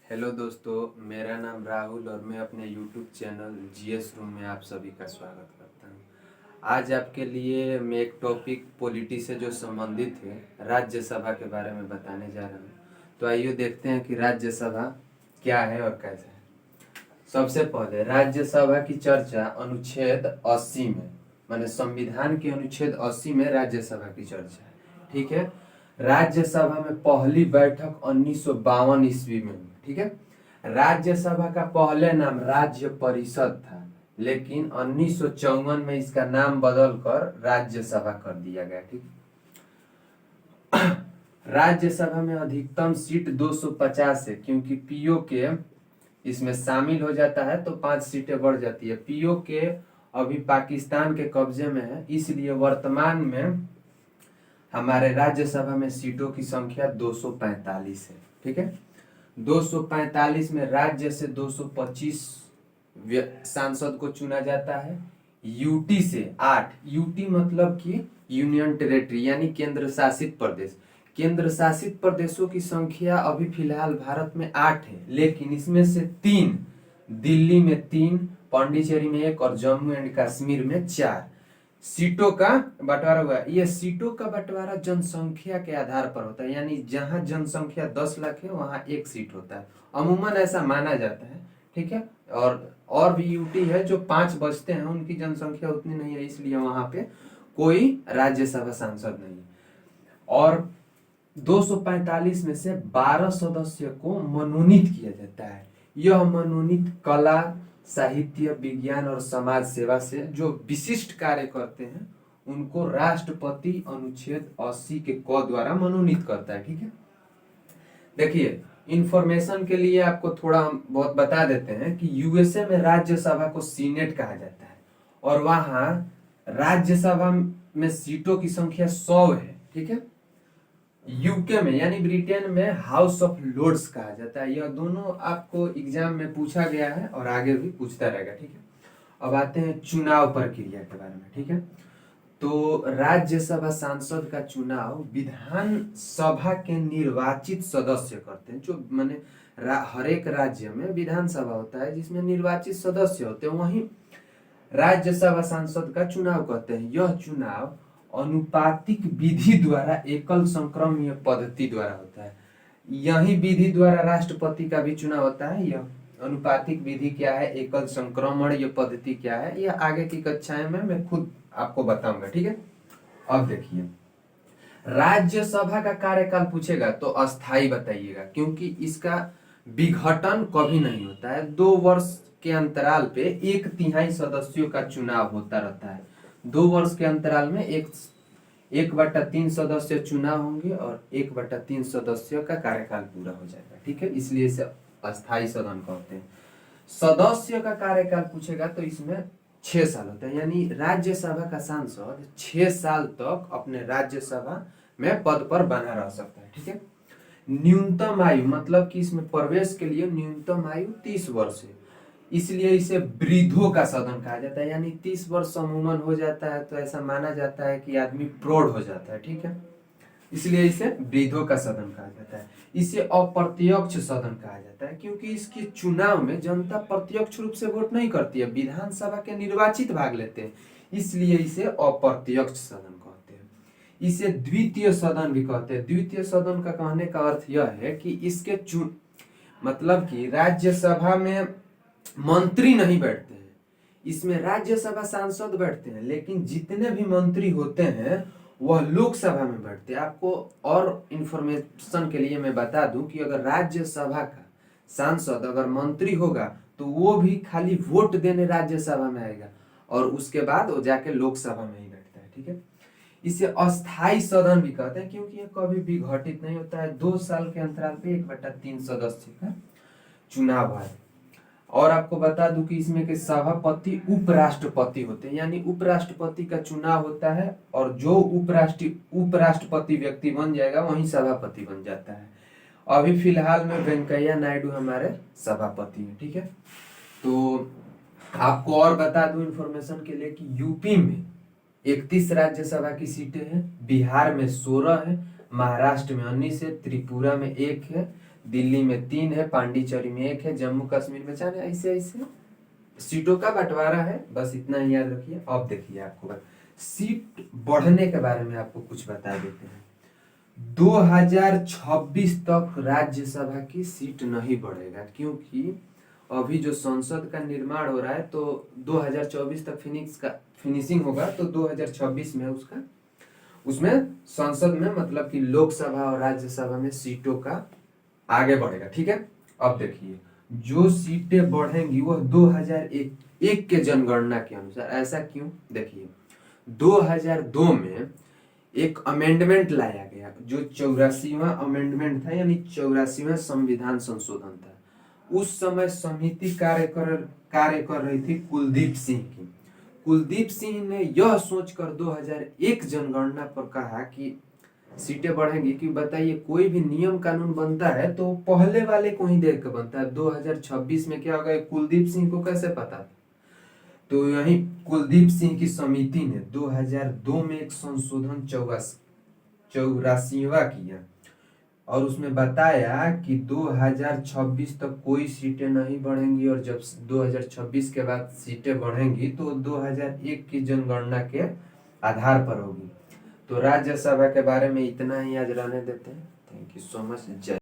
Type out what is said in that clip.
Hello दोस्तों, मेरा नाम राहुल और मैं अपने यूट्यूब चैनल जीएस रूम में आप सभी का स्वागत करता हूं। आज आपके लिए मैं एक टॉपिक पॉलिटी से जो संबंधित है राज्यसभा के बारे में बताने जा रहा हूं। तो आइए देखते हैं कि राज्यसभा क्या है और कैसे है। सबसे पहले राज्यसभा की चर्चा अनुच्छेद 80 में, माने संविधान के अनुच्छेद 80 में राज्यसभा की चर्चा है। ठीक है। राज्यसभा में पहली बैठक 1952 ईस्वी में हुई। ठीक है। राज्यसभा का पहले नाम राज्य परिषद था, लेकिन 1954 में इसका नाम बदलकर राज्यसभा कर दिया गया। ठीक। राज्यसभा में अधिकतम सीट 250 है, क्योंकि पीओ के इसमें शामिल हो जाता है तो 5 सीटें बढ़ जाती है। पीओ के अभी पाकिस्तान के कब्जे में है, इसलिए वर्तमान में हमारे राज्यसभा में सीटों की संख्या 245 है। ठीक है। 245 में राज्य से 225 सांसद को चुना जाता है। यूटी से 8, यूटी मतलब कि यूनियन टेरिटरी यानी केंद्र शासित प्रदेश। केंद्र शासित प्रदेशों की संख्या अभी फिलहाल भारत में 8 है, लेकिन इसमें से 3, दिल्ली में 3, पांडिचेरी में 1 और जम्मू एंड कश्मीर में 4 सीटों का बंटवारा हुआ है। यह सीटों का बंटवारा जनसंख्या के आधार पर होता है, यानी जहां जनसंख्या 10 लाख है वहां 1 सीट होता है। अमूमन ऐसा माना जाता है। ठीक है। और भी यूटी है जो 5 बचते हैं, उनकी जनसंख्या उतनी नहीं है, इसलिए वहां पे कोई राज्यसभा सांसद नहीं है। और 245 में से 12 सदस्य को मनोनीत किया जाता है। यह मनोनीत कला, साहित्य, विज्ञान और समाज सेवा से जो विशिष्ट कार्य करते हैं उनको राष्ट्रपति अनुच्छेद 80 के क द्वारा मनोनीत करता है। ठीक है। देखिए, इंफॉर्मेशन के लिए आपको थोड़ा हम बहुत बता देते हैं कि यूएसए में राज्यसभा को सीनेट कहा जाता है और वहां राज्यसभा में सीटों की संख्या 100 है। ठीक है। यूके में यानी ब्रिटेन में हाउस ऑफ लॉर्ड्स कहा जाता है। यह दोनों आपको एग्जाम में पूछा गया है और आगे भी पूछता रहेगा। ठीक है। अब आते हैं चुनाव प्रक्रिया के बारे में। ठीक है। तो राज्यसभा सांसद का चुनाव विधानसभा के निर्वाचित सदस्य करते हैं। जो माने हर एक राज्य में विधानसभा होता है जिसमें निर्वाचित सदस्य होते हैं, वहीं राज्यसभा सांसद का चुनाव करते हैं। यह चुनाव अनुपातिक विधि द्वारा एकल संक्रमणीय पद्धति द्वारा होता है। यही विधि द्वारा राष्ट्रपति का भी चुनाव होता है। यह अनुपातिक विधि क्या है, एकल संक्रमणीय पद्धति क्या है, यह आगे की कक्षाएं में मैं खुद आपको बताऊंगा। ठीक है। अब देखिए, राज्यसभा का कार्यकाल पूछेगा तो अस्थाई बताइएगा, क्योंकि इसका विघटन कभी नहीं होता है। 2 वर्ष के अंतराल पे 1/3 सदस्यों का चुनाव होता रहता है। 2 वर्ष के अंतराल में 1/3 सदस्य चुनाव होंगे और 1/3 सदस्यों का कार्यकाल पूरा हो जाएगा। ठीक है। इसलिए इसे अस्थाई सदन कहते हैं। सदस्य का कार्यकाल पूछेगा तो इसमें 6 साल होता है, यानी राज्यसभा का सांसद 6 साल तक अपने राज्यसभा में पद पर बना रह सकता है। ठीक है। न्यूनतम आयु मतलब कि इसमें प्रवेश के लिए न्यूनतम आयु 30 वर्ष है, इसलिए इसे वृद्धों का सदन कहा जाता है। यानी 30 वर्ष अमूमन हो जाता है तो ऐसा माना जाता है कि आदमी प्रौढ़ हो जाता है। ठीक है। इसलिए इसे वृद्धों का सदन कहा जाता है। इसे अप्रत्यक्ष सदन कहा जाता है, क्योंकि इसके चुनाव में जनता प्रत्यक्ष रूप से वोट नहीं करती है, विधानसभा के निर्वाचित भाग लेते हैं, इसलिए इसे अप्रत्यक्ष सदन कहते हैं। इसे द्वितीय सदन भी कहते हैं। द्वितीय सदन का कहने का अर्थ यह है कि इसके मतलब कि राज्यसभा में मंत्री नहीं बैठते हैं, इसमें राज्यसभा सांसद बैठते हैं, लेकिन जितने भी मंत्री होते हैं वह लोकसभा में बैठते हैं। आपको और इंफॉर्मेशन के लिए मैं बता दूं कि अगर राज्यसभा का सांसद अगर मंत्री होगा तो वो भी खाली वोट देने राज्यसभा में आएगा और उसके बाद वो जाके लोकसभा में ही बैठता है। ठीक है। इसे अस्थाई सदन भी कहते हैं, क्योंकि ये कभी भी घटित नहीं होता है। 2 साल के अंतराल पे 1/3 सदस्य का चुनाव है। और आपको बता दूं कि इसमें के सभापति उपराष्ट्रपति होते हैं, यानी उपराष्ट्रपति का चुनाव होता है और जो उपराष्ट्रपति व्यक्ति बन जाएगा वही सभापति बन जाता है। अभी फिलहाल में वेंकैया नायडू हमारे सभापति हैं। ठीक है। तो आपको और बता दूं इंफॉर्मेशन के लिए कि यूपी में 31 राज्यसभा की सीटें हैं, बिहार में 16 है, महाराष्ट्र में 19 है, त्रिपुरा में 1 है, दिल्ली में 3 है, पांडिचेरी में 1 है, जम्मू कश्मीर में 4 है। ऐसे ऐसे सीटों का बंटवारा है, बस इतना ही याद रखिए। अब देखिए आपको सीट बढ़ने के बारे में आपको कुछ बता देते हैं। 2026 तक राज्यसभा की सीट नहीं बढ़ेगा, क्योंकि अभी जो संसद का निर्माण हो रहा है तो 2024 तक फिनिशिंग होगा, तो 2026 में उसमें संसद में मतलब कि लोकसभा और राज्यसभा में सीटों का आगे बढ़ेगा। ठीक है, अब देखिए जो सीटें बढ़ेंगी वह 2001 के जनगणना के अनुसार। ऐसा क्यों? देखिए 2002 में एक अमेंडमेंट लाया गया जो 84वां अमेंडमेंट था, यानी 84वां संविधान संशोधन था। उस समय समिति कार्य कर रही थी कुलदीप सिंह की। कुलदीप सिंह ने यह सोचकर 2001 जनगणना पर कहा कि सीटें बढ़ेंगी, कि बताइए कोई भी नियम कानून बनता है तो पहले वाले को ही देख के बनता है। 2026 में क्या होगा कुलदीप सिंह को कैसे पता था? तो यही कुलदीप सिंह की समिति ने 2002 में एक संशोधन 84वां किया और उसमें बताया कि 2026 तक कोई सीटें नहीं बढ़ेंगी, और जब 2026 के बाद सीटें बढ़ेंगी तो 2001 की जनगणना के आधार पर होगी। तो राज्यसभा के बारे में इतना ही आज रहने देते हैं। Thank you so much. जय